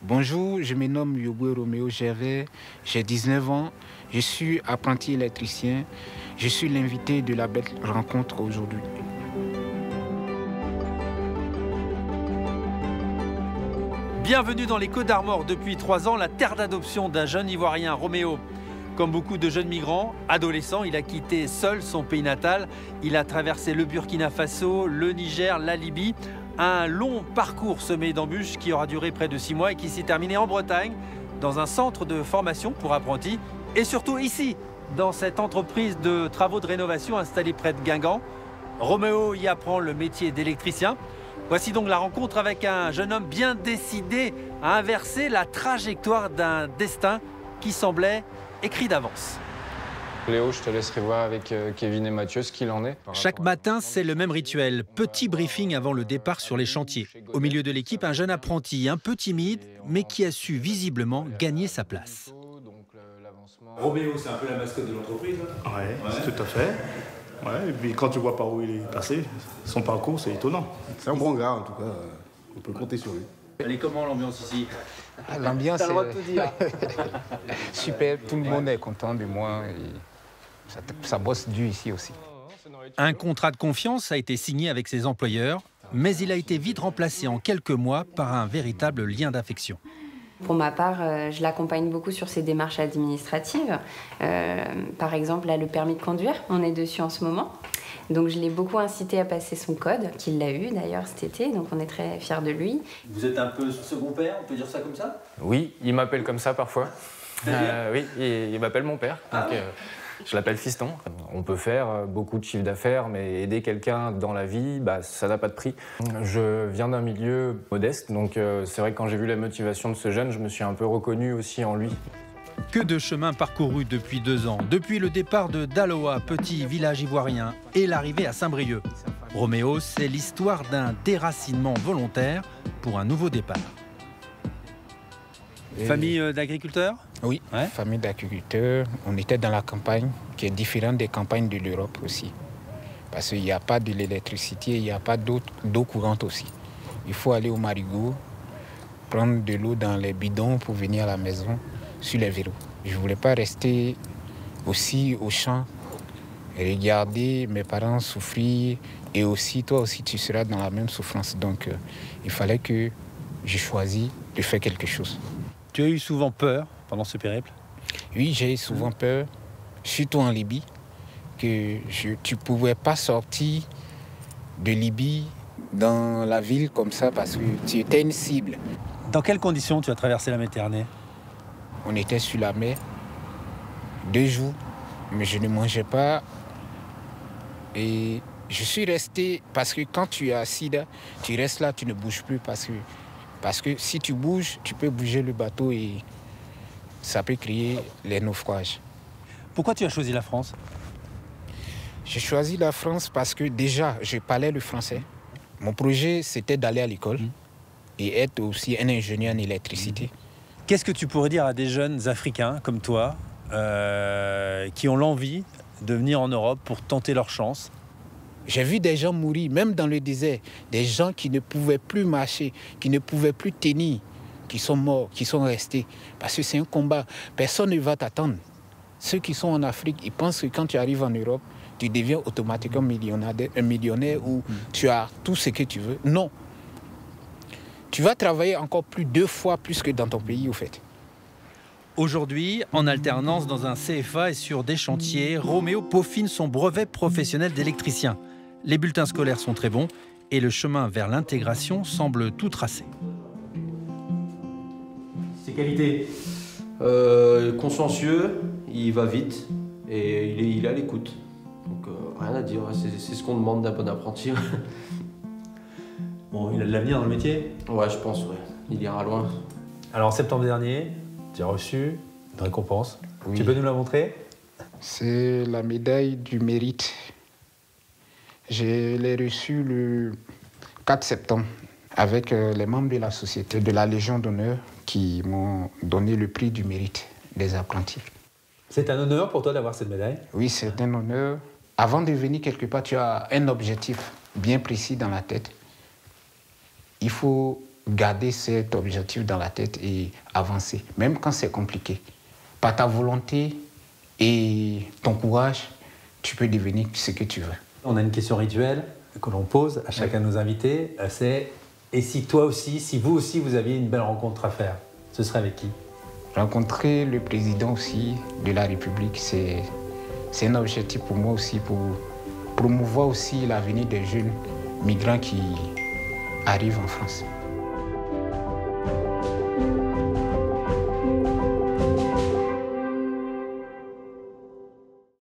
Bonjour, je me nomme Yoboué Roméo Gervais, j'ai 19 ans, je suis apprenti électricien, je suis l'invité de la belle rencontre aujourd'hui. Bienvenue dans les Côtes d'Armor. Depuis 3 ans, la terre d'adoption d'un jeune Ivoirien, Roméo. Comme beaucoup de jeunes migrants, adolescent, il a quitté seul son pays natal. Il a traversé le Burkina Faso, le Niger, la Libye. Un long parcours semé d'embûches qui aura duré près de 6 mois et qui s'est terminé en Bretagne, dans un centre de formation pour apprentis. Et surtout ici, dans cette entreprise de travaux de rénovation installée près de Guingamp. Roméo y apprend le métier d'électricien. Voici donc la rencontre avec un jeune homme bien décidé à inverser la trajectoire d'un destin qui semblait écrit d'avance. Léo, je te laisserai voir avec Kevin et Mathieu ce qu'il en est. Chaque matin, c'est le même rituel. Petit briefing avant le départ sur les chantiers. Au milieu de l'équipe, un jeune apprenti un peu timide, mais qui a su visiblement gagner sa place. Roméo, c'est un peu la mascotte de l'entreprise. Ouais, tout à fait. Ouais, et puis quand tu vois par où il est passé, son parcours, c'est étonnant. C'est un bon gars, en tout cas. On peut compter sur lui. Elle est comment l'ambiance ici? L'ambiance T'as le droit de tout dire. super, tout le monde est content de moi et ça bosse dur ici aussi. Un contrat de confiance a été signé avec ses employeurs, mais il a été vite remplacé en quelques mois par un véritable lien d'affection. Pour ma part, je l'accompagne beaucoup sur ses démarches administratives. Par exemple, là, le permis de conduire, on est dessus en ce moment. Donc je l'ai beaucoup incité à passer son code, qu'il l'a eu d'ailleurs cet été, donc on est très fiers de lui. Vous êtes un peu second père, on peut dire ça comme ça? Oui, il m'appelle comme ça parfois. Oui, il m'appelle mon père. Donc, je l'appelle fiston. On peut faire beaucoup de chiffre d'affaires, mais aider quelqu'un dans la vie, ça n'a pas de prix. Je viens d'un milieu modeste, donc c'est vrai que quand j'ai vu la motivation de ce jeune, je me suis un peu reconnu aussi en lui. Que de chemin parcouru depuis 2 ans, depuis le départ de Daloa, petit village ivoirien, et l'arrivée à Saint-Brieuc. Roméo, c'est l'histoire d'un déracinement volontaire pour un nouveau départ. Famille d'agriculteurs? Oui, Ouais. famille d'agriculteurs. On était dans la campagne, qui est différente des campagnes de l'Europe aussi. Parce qu'il n'y a pas de l'électricité, il n'y a pas d'eau courante aussi. Il faut aller au marigot, prendre de l'eau dans les bidons pour venir à la maison sur les vélos. Je ne voulais pas rester aussi au champ, regarder mes parents souffrir et aussi, toi aussi, tu seras dans la même souffrance. Donc, il fallait que je choisisse de faire quelque chose. Tu as eu souvent peur pendant ce périple? Oui, j'ai eu souvent peur, surtout en Libye, que tu ne pouvais pas sortir de Libye dans la ville comme ça parce que tu étais une cible. Dans quelles conditions tu as traversé la Méditerranée? On était sur la mer 2 jours, mais je ne mangeais pas. Et je suis resté parce que quand tu es assis là, tu restes là, tu ne bouges plus parce que si tu bouges, tu peux bouger le bateau et ça peut créer les naufrages. Pourquoi tu as choisi la France? J'ai choisi la France parce que déjà, je parlais le français. Mon projet, c'était d'aller à l'école et être aussi un ingénieur en électricité. Qu'est-ce que tu pourrais dire à des jeunes Africains comme toi qui ont l'envie de venir en Europe pour tenter leur chance? J'ai vu des gens mourir, même dans le désert, des gens qui ne pouvaient plus marcher, qui ne pouvaient plus tenir, qui sont morts, qui sont restés. Parce que c'est un combat. Personne ne va t'attendre. Ceux qui sont en Afrique, ils pensent que quand tu arrives en Europe, tu deviens automatiquement millionnaire ou tu as tout ce que tu veux. Non. Tu vas travailler encore 2 fois plus que dans ton pays, au fait. Aujourd'hui, en alternance dans un CFA et sur des chantiers, Roméo peaufine son brevet professionnel d'électricien. Les bulletins scolaires sont très bons et le chemin vers l'intégration semble tout tracé. Ses qualités? Consciencieux, il va vite et il est à l'écoute. Donc rien à dire, c'est ce qu'on demande d'un bon apprenti. Bon, il a de l'avenir dans le métier? Ouais, je pense, ouais. Il ira loin. Alors en septembre dernier, tu as reçu une récompense. Oui. Tu peux nous la montrer? C'est la médaille du mérite. Je l'ai reçue le 4 septembre avec les membres de la société de la Légion d'honneur qui m'ont donné le prix du mérite des apprentis. C'est un honneur pour toi d'avoir cette médaille? Oui, c'est un honneur. Avant de venir quelque part, tu as un objectif bien précis dans la tête. Il faut garder cet objectif dans la tête et avancer, même quand c'est compliqué. Par ta volonté et ton courage, tu peux devenir ce que tu veux. On a une question rituelle que l'on pose à chacun de nos invités, c'est « Et si toi aussi, si vous aussi, vous aviez une belle rencontre à faire, ce serait avec qui ?» Rencontrer le président aussi de la République, c'est un objectif pour moi aussi, pour promouvoir aussi l'avenir des jeunes migrants qui arrivent en France.